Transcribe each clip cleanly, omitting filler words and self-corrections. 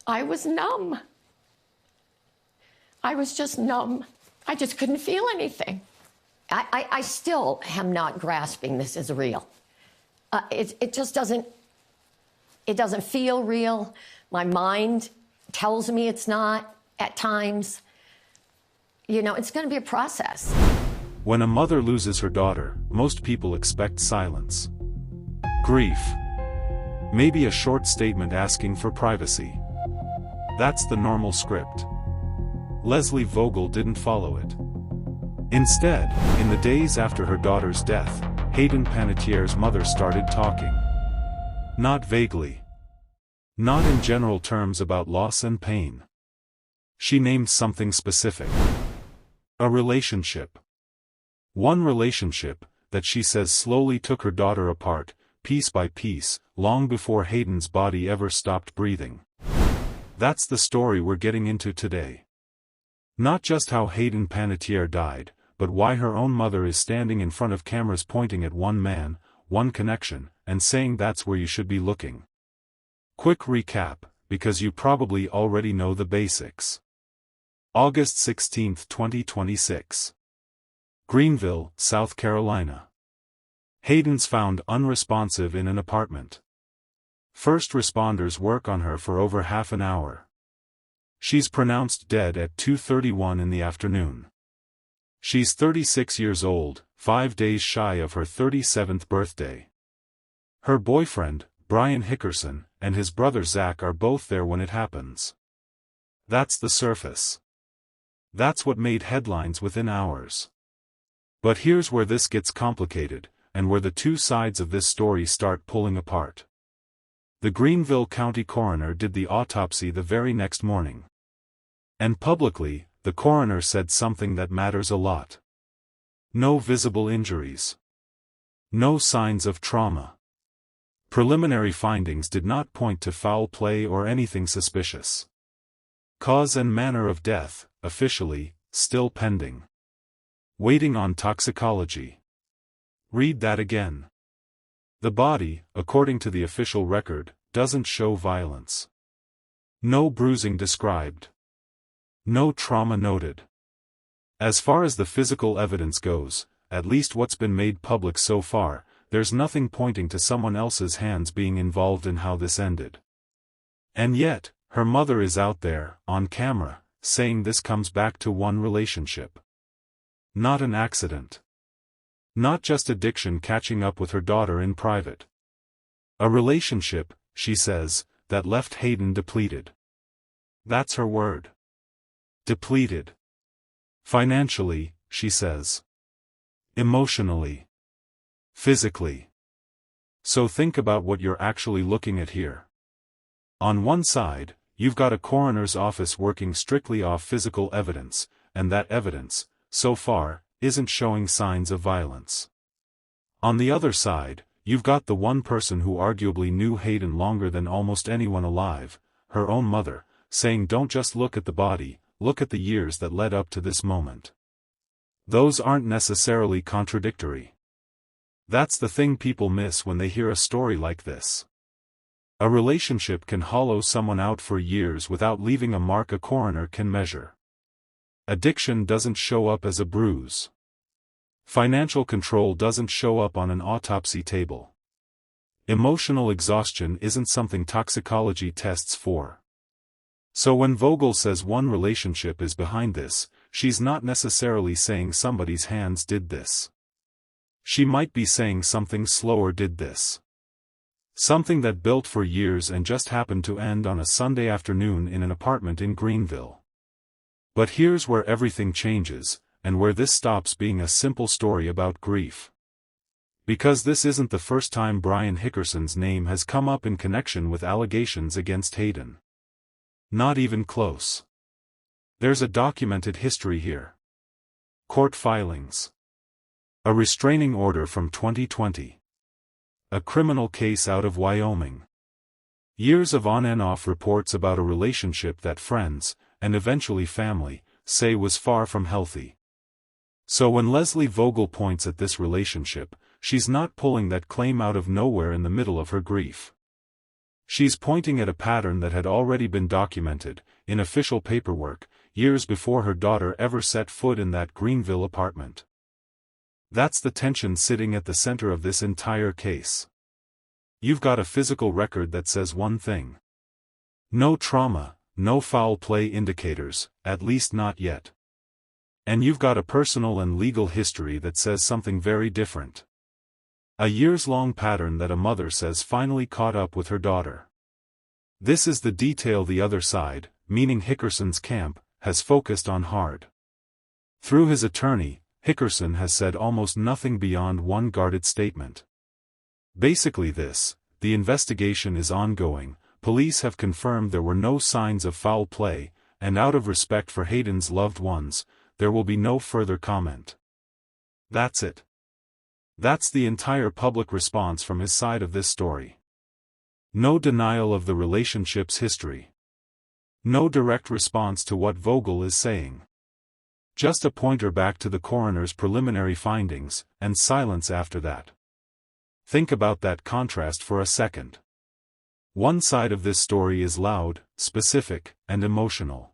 I was numb. I was just numb. I just couldn't feel anything. I still am not grasping this as real. It just doesn't feel real. My mind tells me it's not at times. You know, it's going to be a process. When a mother loses her daughter, most people expect silence. Grief. Maybe a short statement asking for privacy. That's the normal script. Lesley Vogel didn't follow it. Instead, in the days after her daughter's death, Hayden Panettiere's mother started talking. Not vaguely. Not in general terms about loss and pain. She named something specific. A relationship. One relationship, that she says slowly took her daughter apart, piece by piece, long before Hayden's body ever stopped breathing. That's the story we're getting into today. Not just how Hayden Panettiere died, but why her own mother is standing in front of cameras pointing at one man, one connection, and saying that's where you should be looking. Quick recap, because you probably already know the basics. August 16, 2026. Greenville, South Carolina. Hayden's found unresponsive in an apartment. First responders work on her for over half an hour. She's pronounced dead at 2:31 in the afternoon. She's 36 years old, 5 days shy of her 37th birthday. Her boyfriend, Brian Hickerson, and his brother Zach are both there when it happens. That's the surface. That's what made headlines within hours. But here's where this gets complicated, and where the two sides of this story start pulling apart. The Greenville County coroner did the autopsy the very next morning. And publicly, the coroner said something that matters a lot. No visible injuries. No signs of trauma. Preliminary findings did not point to foul play or anything suspicious. Cause and manner of death, officially, still pending. Waiting on toxicology. Read that again. The body, according to the official record, doesn't show violence. No bruising described. No trauma noted. As far as the physical evidence goes, at least what's been made public so far, there's nothing pointing to someone else's hands being involved in how this ended. And yet, her mother is out there, on camera, saying this comes back to one relationship. Not an accident. Not just addiction catching up with her daughter in private. A relationship, she says, that left Hayden depleted. That's her word. Depleted. Financially, she says. Emotionally. Physically. So think about what you're actually looking at here. On one side, you've got a coroner's office working strictly off physical evidence, and that evidence, so far, isn't showing signs of violence. On the other side, you've got the one person who arguably knew Hayden longer than almost anyone alive, her own mother, saying don't just look at the body, look at the years that led up to this moment. Those aren't necessarily contradictory. That's the thing people miss when they hear a story like this. A relationship can hollow someone out for years without leaving a mark a coroner can measure. Addiction doesn't show up as a bruise. Financial control doesn't show up on an autopsy table. Emotional exhaustion isn't something toxicology tests for. So when Vogel says one relationship is behind this, she's not necessarily saying somebody's hands did this. She might be saying something slower did this. Something that built for years and just happened to end on a Sunday afternoon in an apartment in Greenville. But here's where everything changes, and where this stops being a simple story about grief. Because this isn't the first time Brian Hickerson's name has come up in connection with allegations against Hayden. Not even close. There's a documented history here. Court filings. A restraining order from 2020. A criminal case out of Wyoming. Years of on and off reports about a relationship that friends, and eventually family, say was far from healthy. So when Lesley Vogel points at this relationship, she's not pulling that claim out of nowhere in the middle of her grief. She's pointing at a pattern that had already been documented, in official paperwork, years before her daughter ever set foot in that Greenville apartment. That's the tension sitting at the center of this entire case. You've got a physical record that says one thing. No trauma, no foul play indicators, at least not yet. And you've got a personal and legal history that says something very different. A years-long pattern that a mother says finally caught up with her daughter. This is the detail the other side, meaning Hickerson's camp, has focused on hard. Through his attorney, Hickerson has said almost nothing beyond one guarded statement. Basically this: the investigation is ongoing, police have confirmed there were no signs of foul play, and out of respect for Hayden's loved ones, there will be no further comment. That's it. That's the entire public response from his side of this story. No denial of the relationship's history. No direct response to what Vogel is saying. Just a pointer back to the coroner's preliminary findings, and silence after that. Think about that contrast for a second. One side of this story is loud, specific, and emotional.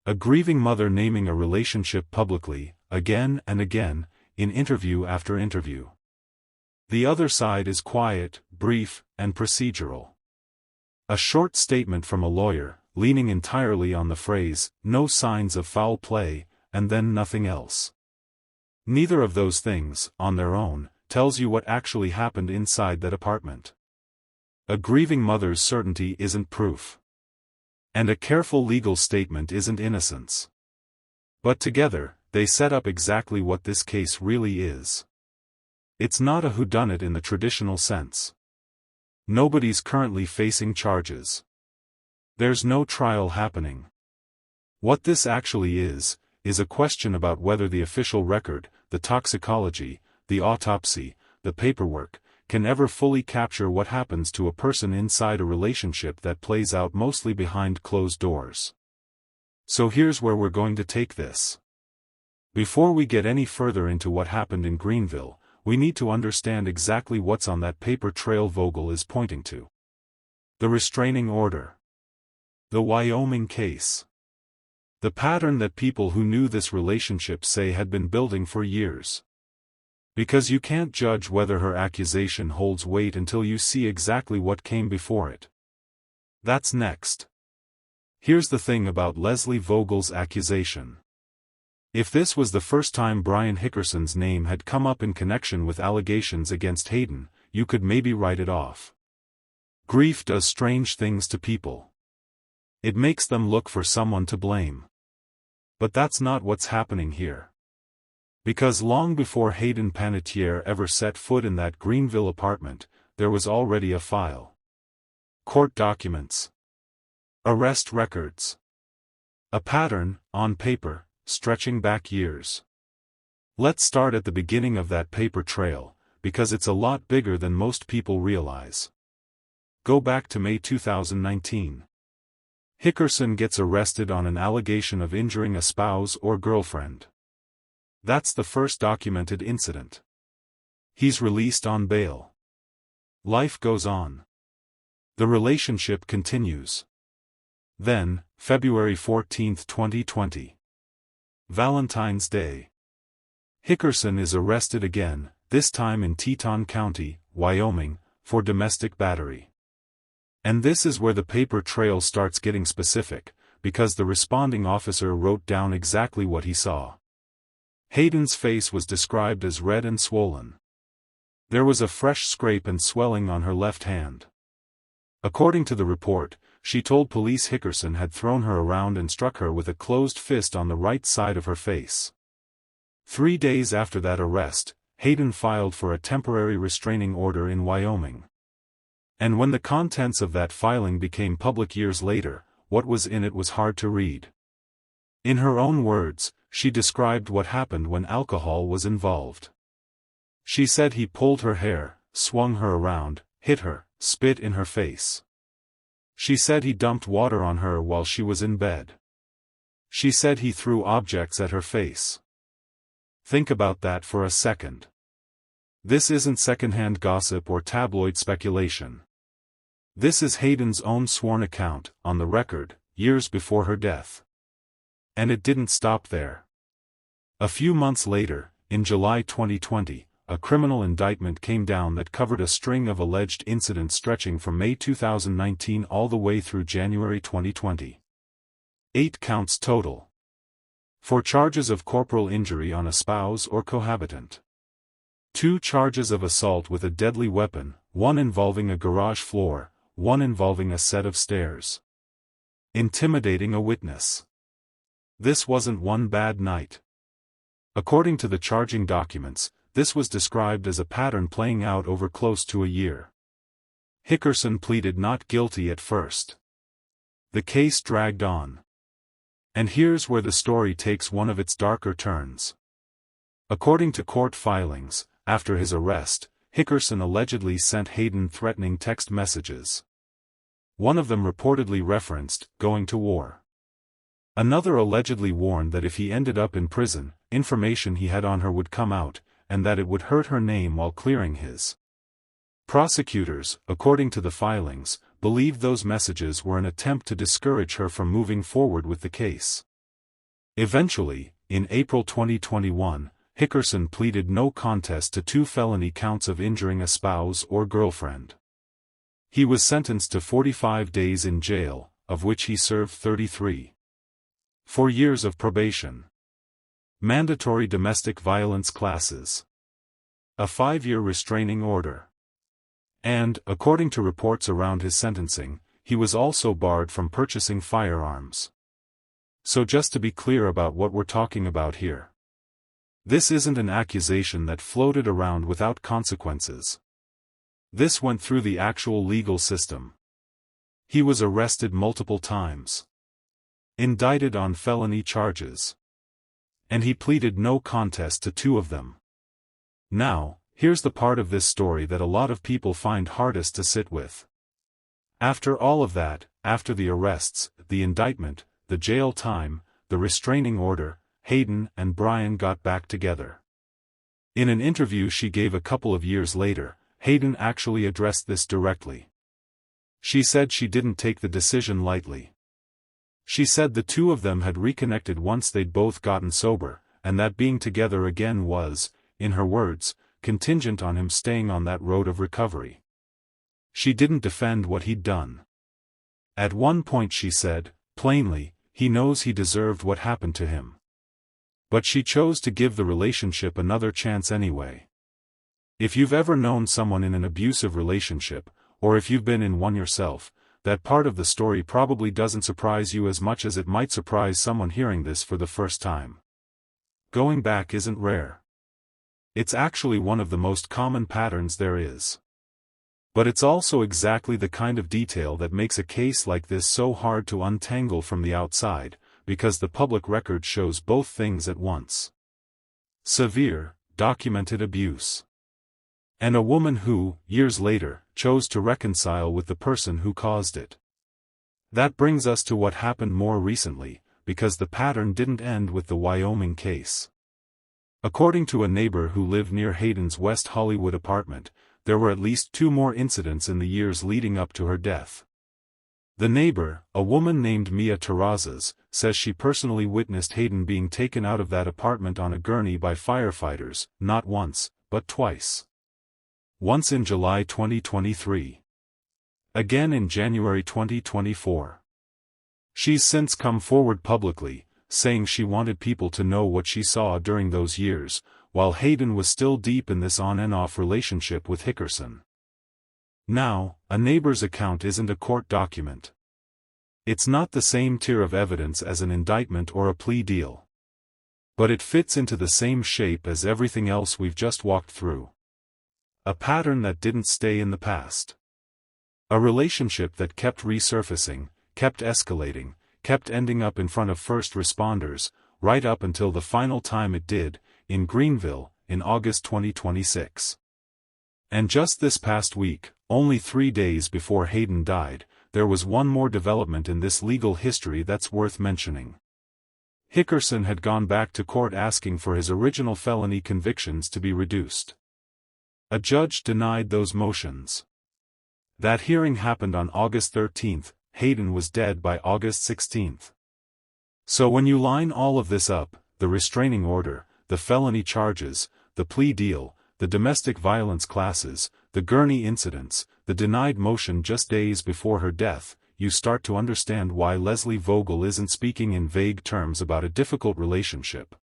A grieving mother naming a relationship publicly, again and again, in interview after interview. The other side is quiet, brief, and procedural. A short statement from a lawyer, leaning entirely on the phrase, "no signs of foul play," and then nothing else. Neither of those things, on their own, tells you what actually happened inside that apartment. A grieving mother's certainty isn't proof. And a careful legal statement isn't innocence. But together, they set up exactly what this case really is. It's not a whodunit in the traditional sense. Nobody's currently facing charges. There's no trial happening. What this actually is a question about whether the official record, the toxicology, the autopsy, the paperwork, can ever fully capture what happens to a person inside a relationship that plays out mostly behind closed doors. So here's where we're going to take this. Before we get any further into what happened in Greenville, we need to understand exactly what's on that paper trail Vogel is pointing to. The restraining order. The Wyoming case. The pattern that people who knew this relationship say had been building for years. Because you can't judge whether her accusation holds weight until you see exactly what came before it. That's next. Here's the thing about Lesley Vogel's accusation. If this was the first time Brian Hickerson's name had come up in connection with allegations against Hayden, you could maybe write it off. Grief does strange things to people. It makes them look for someone to blame. But that's not what's happening here. Because long before Hayden Panettiere ever set foot in that Greenville apartment, there was already a file. Court documents. Arrest records. A pattern, on paper, stretching back years. Let's start at the beginning of that paper trail, because it's a lot bigger than most people realize. Go back to May 2019. Hickerson gets arrested on an allegation of injuring a spouse or girlfriend. That's the first documented incident. He's released on bail. Life goes on. The relationship continues. Then, February 14, 2020. Valentine's Day. Hickerson is arrested again, this time in Teton County, Wyoming, for domestic battery. And this is where the paper trail starts getting specific, because the responding officer wrote down exactly what he saw. Hayden's face was described as red and swollen. There was a fresh scrape and swelling on her left hand. According to the report, she told police Hickerson had thrown her around and struck her with a closed fist on the right side of her face. 3 days after that arrest, Hayden filed for a temporary restraining order in Wyoming. And when the contents of that filing became public years later, what was in it was hard to read. In her own words, she described what happened when alcohol was involved. She said he pulled her hair, swung her around, hit her, spit in her face. She said he dumped water on her while she was in bed. She said he threw objects at her face. Think about that for a second. This isn't secondhand gossip or tabloid speculation. This is Hayden's own sworn account, on the record, years before her death. And it didn't stop there. A few months later, in July 2020, a criminal indictment came down that covered a string of alleged incidents stretching from May 2019 all the way through January 2020. 8 counts total. 4 charges of corporal injury on a spouse or cohabitant. 2 charges of assault with a deadly weapon, 1 involving a garage floor, 1 involving a set of stairs. Intimidating a witness. This wasn't one bad night. According to the charging documents, this was described as a pattern playing out over close to a year. Hickerson pleaded not guilty at first. The case dragged on. And here's where the story takes one of its darker turns. According to court filings, after his arrest, Hickerson allegedly sent Hayden threatening text messages. One of them reportedly referenced going to war. Another allegedly warned that if he ended up in prison, information he had on her would come out, and that it would hurt her name while clearing his. Prosecutors, according to the filings, believed those messages were an attempt to discourage her from moving forward with the case. Eventually, in April 2021, Hickerson pleaded no contest to 2 felony counts of injuring a spouse or girlfriend. He was sentenced to 45 days in jail, of which he served 33. 4 years of probation. Mandatory domestic violence classes. A 5-year restraining order. And, according to reports around his sentencing, he was also barred from purchasing firearms. So just to be clear about what we're talking about here. This isn't an accusation that floated around without consequences. This went through the actual legal system. He was arrested multiple times. Indicted on felony charges. And he pleaded no contest to 2 of them. Now, here's the part of this story that a lot of people find hardest to sit with. After all of that, after the arrests, the indictment, the jail time, the restraining order, Hayden and Brian got back together. In an interview she gave a couple of years later, Hayden actually addressed this directly. She said she didn't take the decision lightly. She said the 2 of them had reconnected once they'd both gotten sober, and that being together again was, in her words, contingent on him staying on that road of recovery. She didn't defend what he'd done. At one point she said, plainly, he knows he deserved what happened to him. But she chose to give the relationship another chance anyway. If you've ever known someone in an abusive relationship, or if you've been in one yourself, that part of the story probably doesn't surprise you as much as it might surprise someone hearing this for the first time. Going back isn't rare. It's actually one of the most common patterns there is. But it's also exactly the kind of detail that makes a case like this so hard to untangle from the outside, because the public record shows both things at once. Severe, documented abuse. And a woman who, years later, chose to reconcile with the person who caused it. That brings us to what happened more recently, because the pattern didn't end with the Wyoming case. According to a neighbor who lived near Hayden's West Hollywood apartment, there were at least 2 more incidents in the years leading up to her death. The neighbor, a woman named Mia Terrazas, says she personally witnessed Hayden being taken out of that apartment on a gurney by firefighters, not once, but twice. Once in July 2023. Again in January 2024. She's since come forward publicly, saying she wanted people to know what she saw during those years, while Hayden was still deep in this on-and-off relationship with Hickerson. Now, a neighbor's account isn't a court document. It's not the same tier of evidence as an indictment or a plea deal. But it fits into the same shape as everything else we've just walked through. A pattern that didn't stay in the past. A relationship that kept resurfacing, kept escalating, kept ending up in front of first responders, right up until the final time it did, in Greenville, in August 2026. And just this past week, only 3 days before Hayden died, there was one more development in this legal history that's worth mentioning. Hickerson had gone back to court asking for his original felony convictions to be reduced. A judge denied those motions. That hearing happened on August 13th, Hayden was dead by August 16th. So when you line all of this up, the restraining order, the felony charges, the plea deal, the domestic violence classes, the gurney incidents, the denied motion just days before her death, you start to understand why Lesley Vogel isn't speaking in vague terms about a difficult relationship.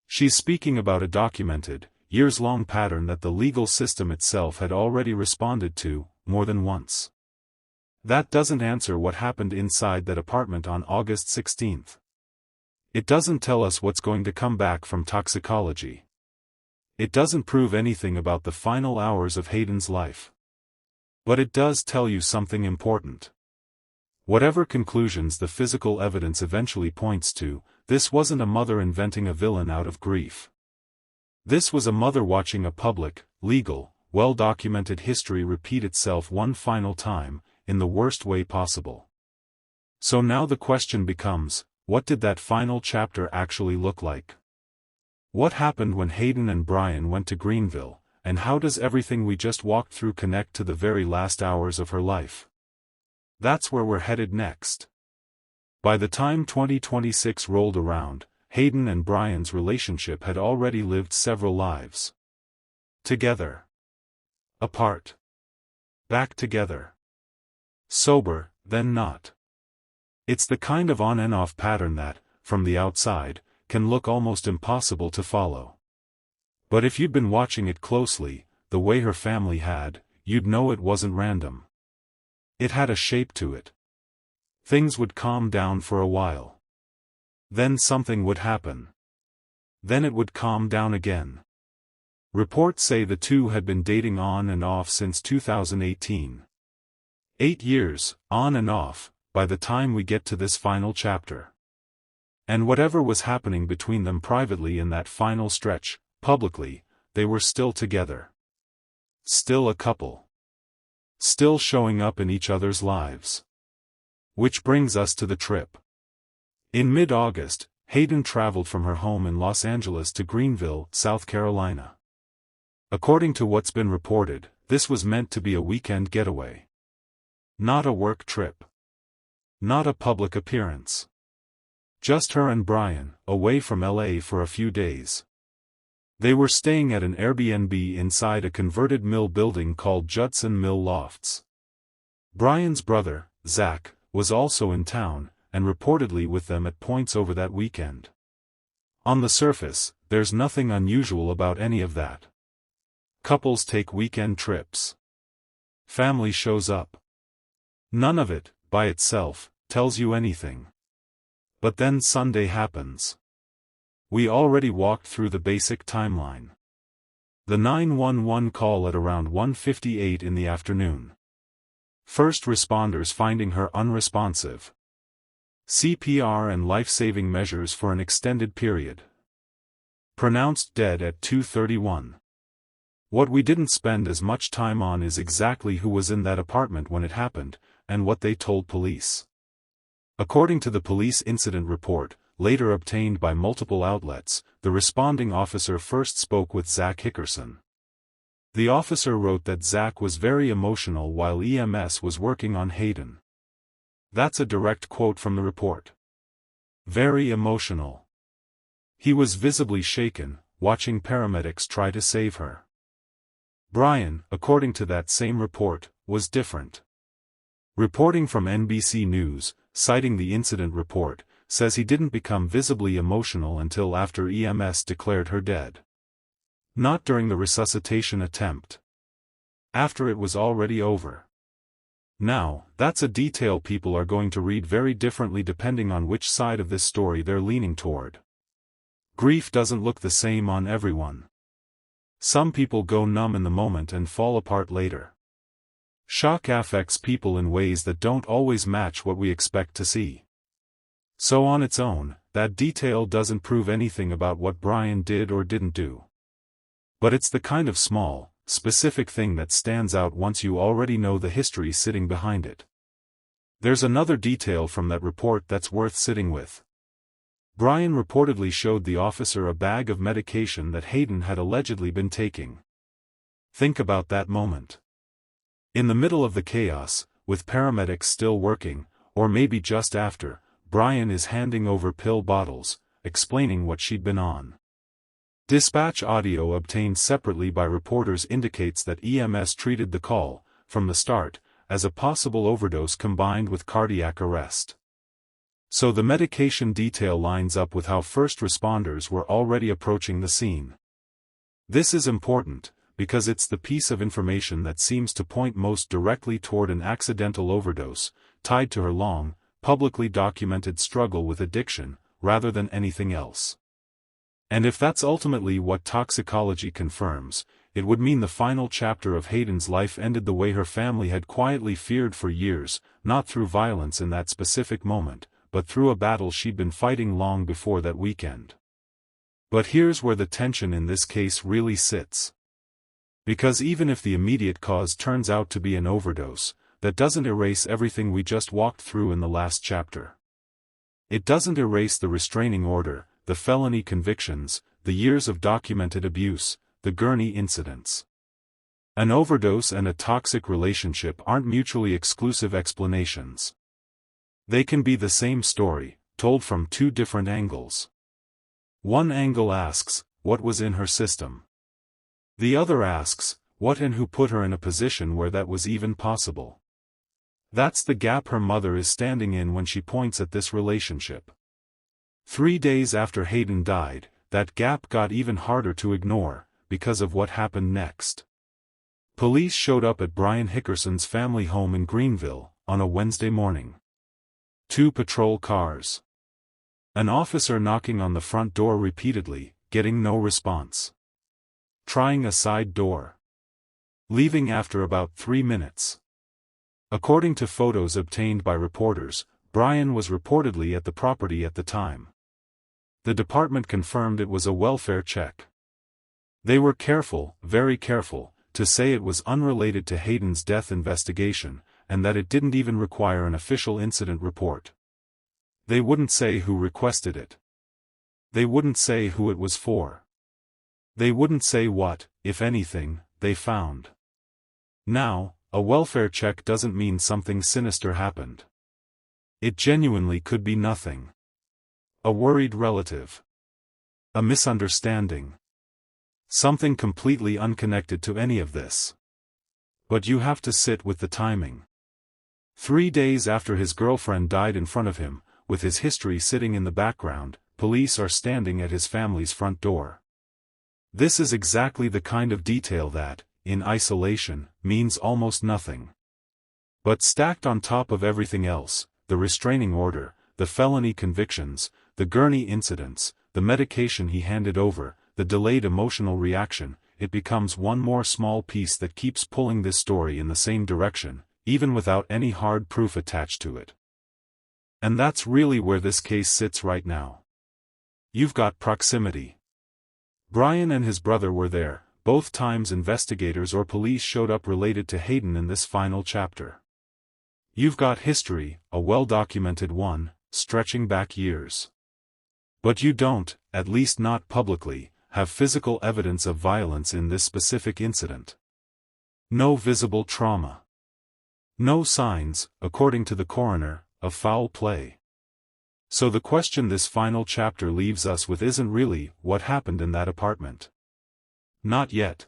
She's speaking about a documented, years-long pattern that the legal system itself had already responded to, more than once. That doesn't answer what happened inside that apartment on August 16th. It doesn't tell us what's going to come back from toxicology. It doesn't prove anything about the final hours of Hayden's life. But it does tell you something important. Whatever conclusions the physical evidence eventually points to, this wasn't a mother inventing a villain out of grief. This was a mother watching a public, legal, well-documented history repeat itself one final time, in the worst way possible. So now the question becomes, what did that final chapter actually look like? What happened when Hayden and Brian went to Greenville, and how does everything we just walked through connect to the very last hours of her life? That's where we're headed next. By the time 2026 rolled around, Hayden and Brian's relationship had already lived several lives. Together. Apart. Back together. Sober, then not. It's the kind of on and off pattern that, from the outside, can look almost impossible to follow. But if you'd been watching it closely, the way her family had, you'd know it wasn't random. It had a shape to it. Things would calm down for a while. Then something would happen. Then it would calm down again. Reports say the two had been dating on and off since 2018. 8 years, on and off, by the time we get to this final chapter. And whatever was happening between them privately in that final stretch, publicly, they were still together. Still a couple. Still showing up in each other's lives. Which brings us to the trip. In mid-August, Hayden traveled from her home in Los Angeles to Greenville, South Carolina. According to what's been reported, this was meant to be a weekend getaway. Not a work trip. Not a public appearance. Just her and Brian, away from LA for a few days. They were staying at an Airbnb inside a converted mill building called Judson Mill Lofts. Brian's brother, Zach, was also in town, and reportedly with them at points over that weekend. On the surface, there's nothing unusual about any of that. Couples take weekend trips. Family shows up. None of it, by itself, tells you anything. But then Sunday happens. We already walked through the basic timeline. The 911 call at around 1:58 in the afternoon. First responders finding her unresponsive. CPR and life-saving measures for an extended period. Pronounced dead at 2:31. What we didn't spend as much time on is exactly who was in that apartment when it happened, and what they told police. According to the police incident report, later obtained by multiple outlets, the responding officer first spoke with Zach Hickerson. The officer wrote that Zach was very emotional while EMS was working on Hayden. That's a direct quote from the report. Very emotional. He was visibly shaken, watching paramedics try to save her. Brian, according to that same report, was different. Reporting from NBC News, citing the incident report, says he didn't become visibly emotional until after EMS declared her dead. Not during the resuscitation attempt. After it was already over. Now, that's a detail people are going to read very differently depending on which side of this story they're leaning toward. Grief doesn't look the same on everyone. Some people go numb in the moment and fall apart later. Shock affects people in ways that don't always match what we expect to see. So on its own, that detail doesn't prove anything about what Brian did or didn't do. But it's the kind of small, specific thing that stands out once you already know the history sitting behind it. There's another detail from that report that's worth sitting with. Brian reportedly showed the officer a bag of medication that Hayden had allegedly been taking. Think about that moment. In the middle of the chaos, with paramedics still working, or maybe just after, Brian is handing over pill bottles, explaining what she'd been on. Dispatch audio obtained separately by reporters indicates that EMS treated the call, from the start, as a possible overdose combined with cardiac arrest. So the medication detail lines up with how first responders were already approaching the scene. This is important, because it's the piece of information that seems to point most directly toward an accidental overdose, tied to her long, publicly documented struggle with addiction, rather than anything else. And if that's ultimately what toxicology confirms, it would mean the final chapter of Hayden's life ended the way her family had quietly feared for years, not through violence in that specific moment, but through a battle she'd been fighting long before that weekend. But here's where the tension in this case really sits. Because even if the immediate cause turns out to be an overdose, that doesn't erase everything we just walked through in the last chapter. It doesn't erase the restraining order, the felony convictions, the years of documented abuse, the gurney incidents. An overdose and a toxic relationship aren't mutually exclusive explanations. They can be the same story, told from two different angles. One angle asks, what was in her system? The other asks, what and who put her in a position where that was even possible? That's the gap her mother is standing in when she points at this relationship. 3 days after Hayden died, that gap got even harder to ignore, because of what happened next. Police showed up at Brian Hickerson's family home in Greenville, on a Wednesday morning. 2 patrol cars. An officer knocking on the front door repeatedly, getting no response. Trying a side door. Leaving after about 3 minutes. According to photos obtained by reporters, Brian was reportedly at the property at the time. The department confirmed it was a welfare check. They were careful, very careful, to say it was unrelated to Hayden's death investigation, and that it didn't even require an official incident report. They wouldn't say who requested it. They wouldn't say who it was for. They wouldn't say what, if anything, they found. Now, a welfare check doesn't mean something sinister happened. It genuinely could be nothing. A worried relative. A misunderstanding. Something completely unconnected to any of this. But you have to sit with the timing. 3 days after his girlfriend died in front of him, with his history sitting in the background, police are standing at his family's front door. This is exactly the kind of detail that, in isolation, means almost nothing. But stacked on top of everything else, the restraining order, the felony convictions, the gurney incidents, the medication he handed over, the delayed emotional reaction, it becomes one more small piece that keeps pulling this story in the same direction, even without any hard proof attached to it. And that's really where this case sits right now. You've got proximity. Brian and his brother were there, both times investigators or police showed up related to Hayden in this final chapter. You've got history, a well-documented one, stretching back years. But you don't, at least not publicly, have physical evidence of violence in this specific incident. No visible trauma. No signs, according to the coroner, of foul play. So the question this final chapter leaves us with isn't really what happened in that apartment. Not yet.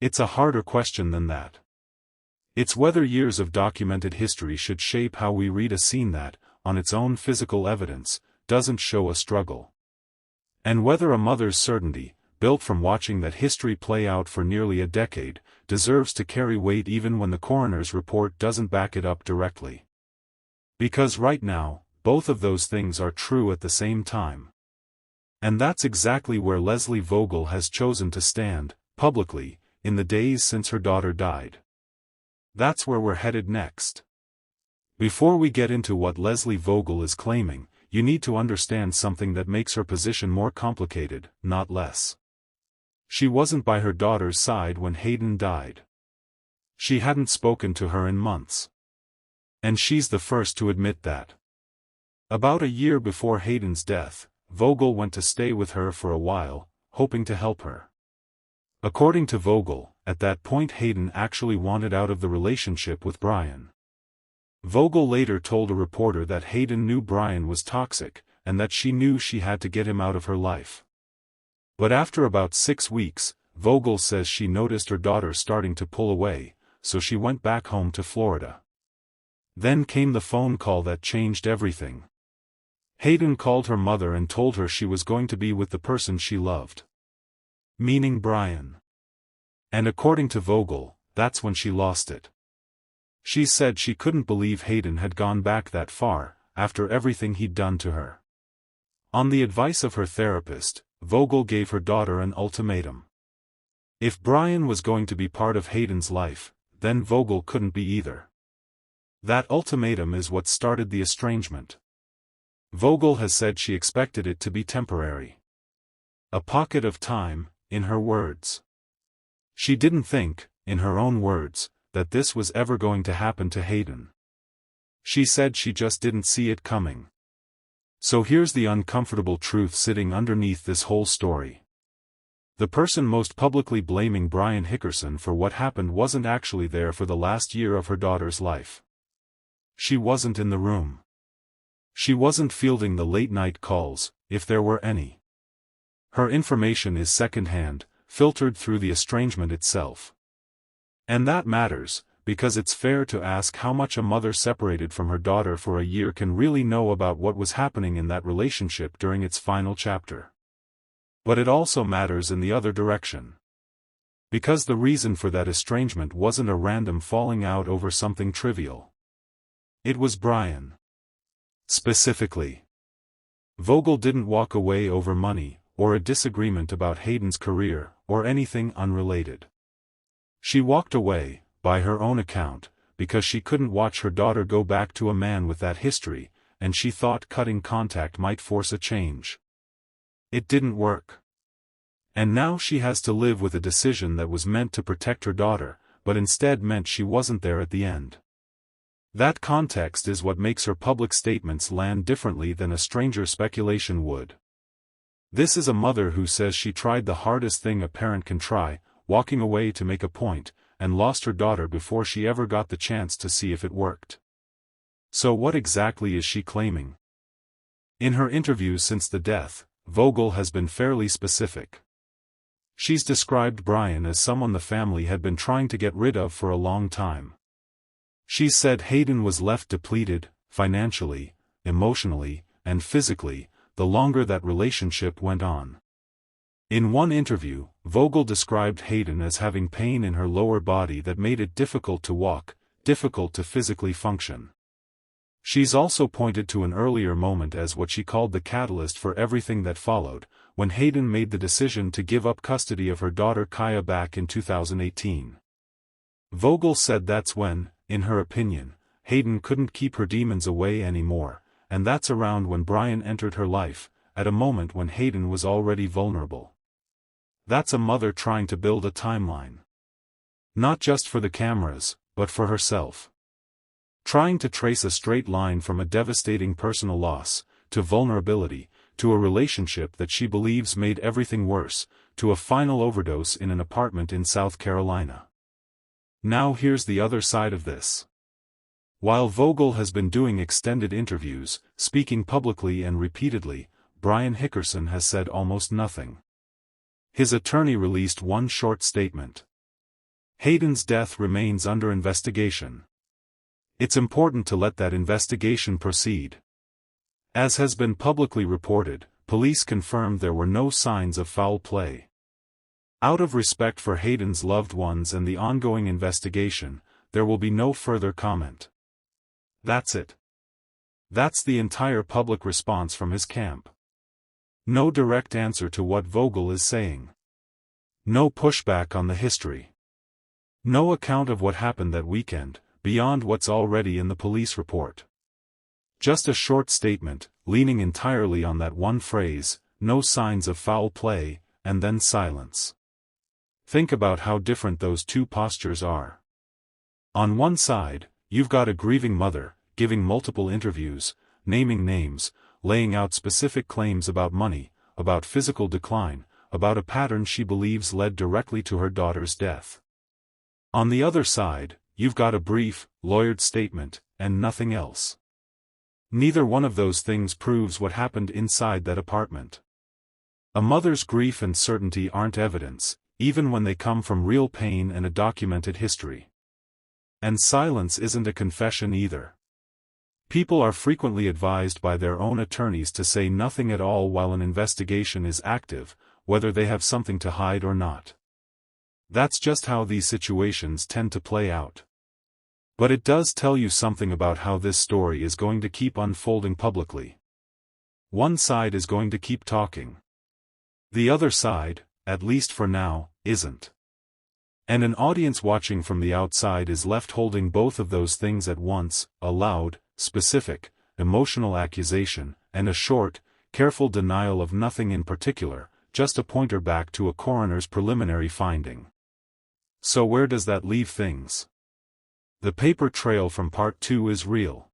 It's a harder question than that. It's whether years of documented history should shape how we read a scene that, on its own physical evidence, doesn't show a struggle. And whether a mother's certainty, built from watching that history play out for nearly a decade, deserves to carry weight even when the coroner's report doesn't back it up directly. Because right now, both of those things are true at the same time. And that's exactly where Lesley Vogel has chosen to stand, publicly, in the days since her daughter died. That's where we're headed next. Before we get into what Lesley Vogel is claiming, you need to understand something that makes her position more complicated, not less. She wasn't by her daughter's side when Hayden died. She hadn't spoken to her in months. And she's the first to admit that. About a year before Hayden's death, Vogel went to stay with her for a while, hoping to help her. According to Vogel, at that point Hayden actually wanted out of the relationship with Brian. Vogel later told a reporter that Hayden knew Brian was toxic, and that she knew she had to get him out of her life. But after about 6 weeks, Vogel says she noticed her daughter starting to pull away, so she went back home to Florida. Then came the phone call that changed everything. Hayden called her mother and told her she was going to be with the person she loved. Meaning Brian. And according to Vogel, that's when she lost it. She said she couldn't believe Hayden had gone back that far, after everything he'd done to her. On the advice of her therapist, Vogel gave her daughter an ultimatum. If Brian was going to be part of Hayden's life, then Vogel couldn't be either. That ultimatum is what started the estrangement. Vogel has said she expected it to be temporary. A pocket of time, in her words. She didn't think, in her own words, that this was ever going to happen to Hayden. She said she just didn't see it coming. So here's the uncomfortable truth sitting underneath this whole story. The person most publicly blaming Brian Hickerson for what happened wasn't actually there for the last year of her daughter's life. She wasn't in the room. She wasn't fielding the late-night calls, if there were any. Her information is second-hand, filtered through the estrangement itself. And that matters, because it's fair to ask how much a mother separated from her daughter for a year can really know about what was happening in that relationship during its final chapter. But it also matters in the other direction. Because the reason for that estrangement wasn't a random falling out over something trivial. It was Brian. Specifically. Vogel didn't walk away over money, or a disagreement about Hayden's career, or anything unrelated. She walked away, by her own account, because she couldn't watch her daughter go back to a man with that history, and she thought cutting contact might force a change. It didn't work. And now she has to live with a decision that was meant to protect her daughter, but instead meant she wasn't there at the end. That context is what makes her public statements land differently than a stranger's speculation would. This is a mother who says she tried the hardest thing a parent can try, walking away to make a point, and lost her daughter before she ever got the chance to see if it worked. So what exactly is she claiming? In her interviews since the death, Vogel has been fairly specific. She's described Brian as someone the family had been trying to get rid of for a long time. She's said Hayden was left depleted, financially, emotionally, and physically, the longer that relationship went on. In one interview, Vogel described Hayden as having pain in her lower body that made it difficult to walk, difficult to physically function. She's also pointed to an earlier moment as what she called the catalyst for everything that followed, when Hayden made the decision to give up custody of her daughter Kaya back in 2018. Vogel said that's when, in her opinion, Hayden couldn't keep her demons away anymore, and that's around when Brian entered her life, at a moment when Hayden was already vulnerable. That's a mother trying to build a timeline. Not just for the cameras, but for herself. Trying to trace a straight line from a devastating personal loss, to vulnerability, to a relationship that she believes made everything worse, to a final overdose in an apartment in South Carolina. Now here's the other side of this. While Vogel has been doing extended interviews, speaking publicly and repeatedly, Brian Hickerson has said almost nothing. His attorney released one short statement. Hayden's death remains under investigation. It's important to let that investigation proceed. As has been publicly reported, police confirmed there were no signs of foul play. Out of respect for Hayden's loved ones and the ongoing investigation, there will be no further comment. That's it. That's the entire public response from his camp. No direct answer to what Vogel is saying. No pushback on the history. No account of what happened that weekend, beyond what's already in the police report. Just a short statement, leaning entirely on that one phrase, no signs of foul play, and then silence. Think about how different those two postures are. On one side, you've got a grieving mother, giving multiple interviews, naming names, laying out specific claims about money, about physical decline, about a pattern she believes led directly to her daughter's death. On the other side, you've got a brief, lawyered statement, and nothing else. Neither one of those things proves what happened inside that apartment. A mother's grief and certainty aren't evidence, even when they come from real pain and a documented history. And silence isn't a confession either. People are frequently advised by their own attorneys to say nothing at all while an investigation is active, whether they have something to hide or not. That's just how these situations tend to play out. But it does tell you something about how this story is going to keep unfolding publicly. One side is going to keep talking. The other side, at least for now, isn't. And an audience watching from the outside is left holding both of those things at once, a loud, specific, emotional accusation, and a short, careful denial of nothing in particular, just a pointer back to a coroner's preliminary finding. So where does that leave things? The paper trail from Part 2 is real.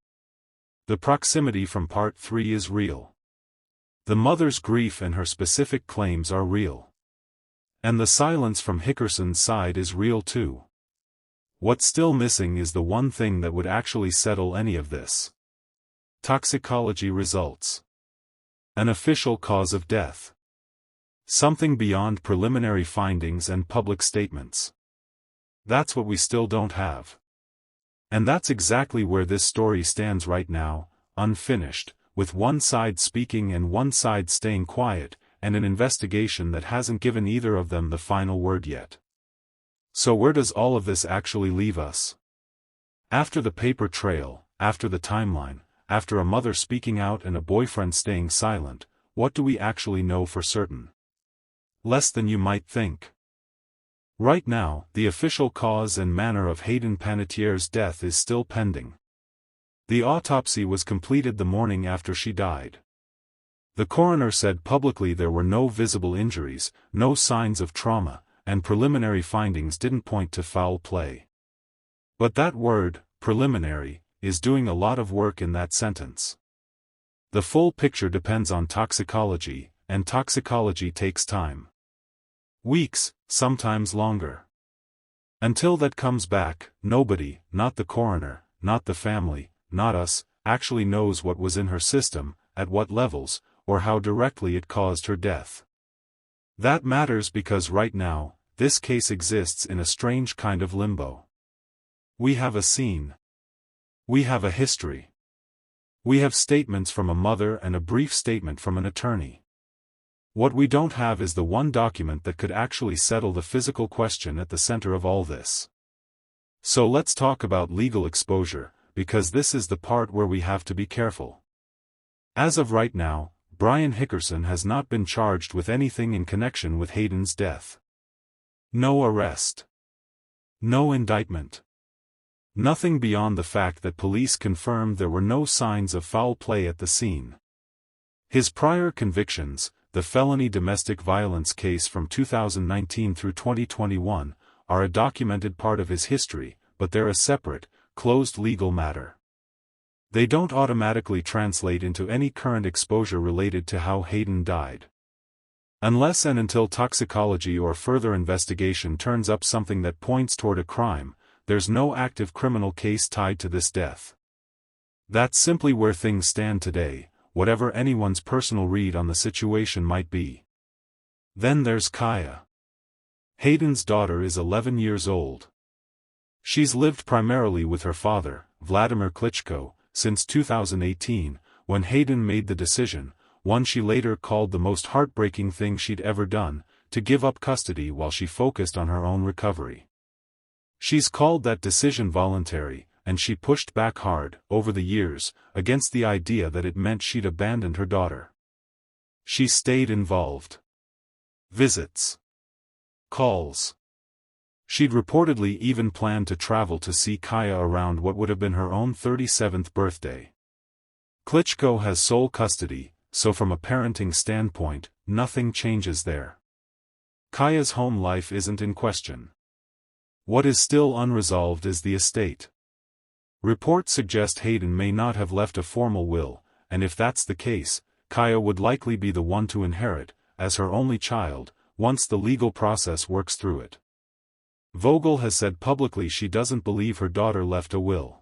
The proximity from Part 3 is real. The mother's grief and her specific claims are real. And the silence from Hickerson's side is real too. What's still missing is the one thing that would actually settle any of this. Toxicology results. An official cause of death. Something beyond preliminary findings and public statements. That's what we still don't have. And that's exactly where this story stands right now, unfinished, with one side speaking and one side staying quiet, and an investigation that hasn't given either of them the final word yet. So where does all of this actually leave us? After the paper trail, after the timeline, after a mother speaking out and a boyfriend staying silent, what do we actually know for certain? Less than you might think. Right now, the official cause and manner of Hayden Panettiere's death is still pending. The autopsy was completed the morning after she died. The coroner said publicly there were no visible injuries, no signs of trauma, and preliminary findings didn't point to foul play. But that word, preliminary, is doing a lot of work in that sentence. The full picture depends on toxicology, and toxicology takes time. Weeks, sometimes longer. Until that comes back, nobody, not the coroner, not the family, not us, actually knows what was in her system, at what levels, or how directly it caused her death. That matters because right now, this case exists in a strange kind of limbo. We have a scene. We have a history. We have statements from a mother and a brief statement from an attorney. What we don't have is the one document that could actually settle the physical question at the center of all this. So let's talk about legal exposure, because this is the part where we have to be careful. As of right now, Brian Hickerson has not been charged with anything in connection with Hayden's death. No arrest. No indictment. Nothing beyond the fact that police confirmed there were no signs of foul play at the scene. His prior convictions, the felony domestic violence case from 2019 through 2021, are a documented part of his history, but they're a separate, closed legal matter. They don't automatically translate into any current exposure related to how Hayden died. Unless and until toxicology or further investigation turns up something that points toward a crime, there's no active criminal case tied to this death. That's simply where things stand today, whatever anyone's personal read on the situation might be. Then there's Kaya. Hayden's daughter is 11 years old. She's lived primarily with her father, Vladimir Klitschko, since 2018, when Hayden made the decision, one she later called the most heartbreaking thing she'd ever done, to give up custody while she focused on her own recovery. She's called that decision voluntary, and she pushed back hard, over the years, against the idea that it meant she'd abandoned her daughter. She stayed involved. Visits. Calls. She'd reportedly even planned to travel to see Kaya around what would have been her own 37th birthday. Klitschko has sole custody, so from a parenting standpoint, nothing changes there. Kaya's home life isn't in question. What is still unresolved is the estate. Reports suggest Hayden may not have left a formal will, and if that's the case, Kaya would likely be the one to inherit, as her only child, once the legal process works through it. Vogel has said publicly she doesn't believe her daughter left a will.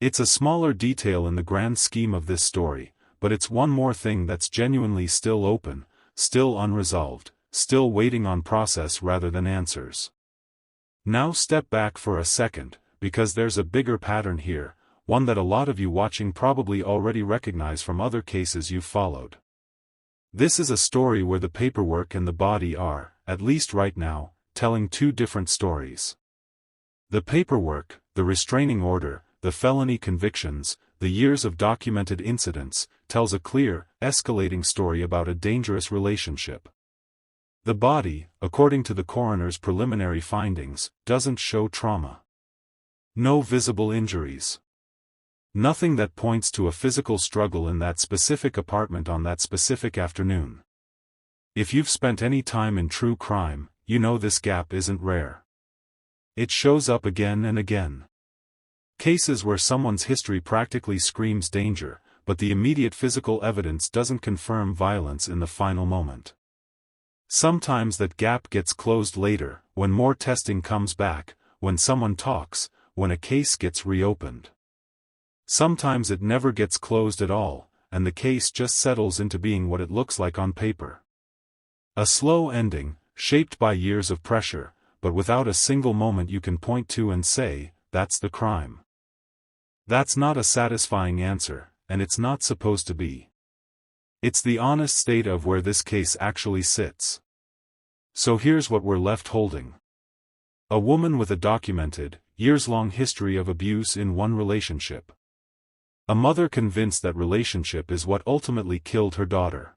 It's a smaller detail in the grand scheme of this story, but it's one more thing that's genuinely still open, still unresolved, still waiting on process rather than answers. Now step back for a second, because there's a bigger pattern here, one that a lot of you watching probably already recognize from other cases you've followed. This is a story where the paperwork and the body are, at least right now, telling two different stories. The paperwork, the restraining order, the felony convictions, the years of documented incidents, tells a clear, escalating story about a dangerous relationship. The body, according to the coroner's preliminary findings, doesn't show trauma. No visible injuries. Nothing that points to a physical struggle in that specific apartment on that specific afternoon. If you've spent any time in true crime, you know this gap isn't rare. It shows up again and again. Cases where someone's history practically screams danger, but the immediate physical evidence doesn't confirm violence in the final moment. Sometimes that gap gets closed later, when more testing comes back, when someone talks, when a case gets reopened. Sometimes it never gets closed at all, and the case just settles into being what it looks like on paper. A slow ending, shaped by years of pressure, but without a single moment you can point to and say, that's the crime. That's not a satisfying answer, and it's not supposed to be. It's the honest state of where this case actually sits. So here's what we're left holding. A woman with a documented, years-long history of abuse in one relationship. A mother convinced that relationship is what ultimately killed her daughter.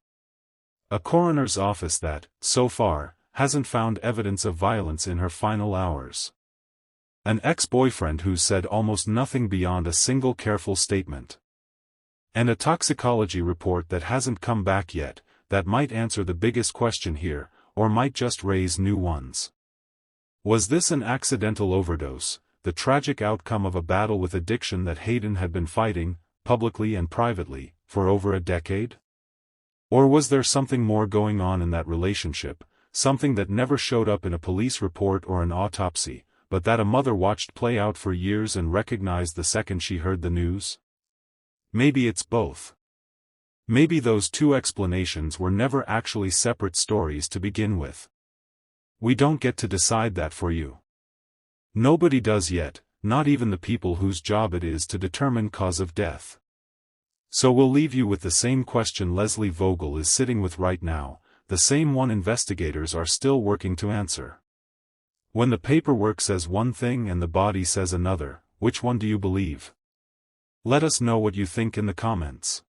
A coroner's office that, so far, hasn't found evidence of violence in her final hours. An ex-boyfriend who's said almost nothing beyond a single careful statement. And a toxicology report that hasn't come back yet, that might answer the biggest question here, or might just raise new ones. Was this an accidental overdose, the tragic outcome of a battle with addiction that Hayden had been fighting, publicly and privately, for over a decade? Or was there something more going on in that relationship, something that never showed up in a police report or an autopsy, but that a mother watched play out for years and recognized the second she heard the news? Maybe it's both. Maybe those two explanations were never actually separate stories to begin with. We don't get to decide that for you. Nobody does yet, not even the people whose job it is to determine cause of death. So we'll leave you with the same question Lesley Vogel is sitting with right now, the same one investigators are still working to answer. When the paperwork says one thing and the body says another, which one do you believe? Let us know what you think in the comments.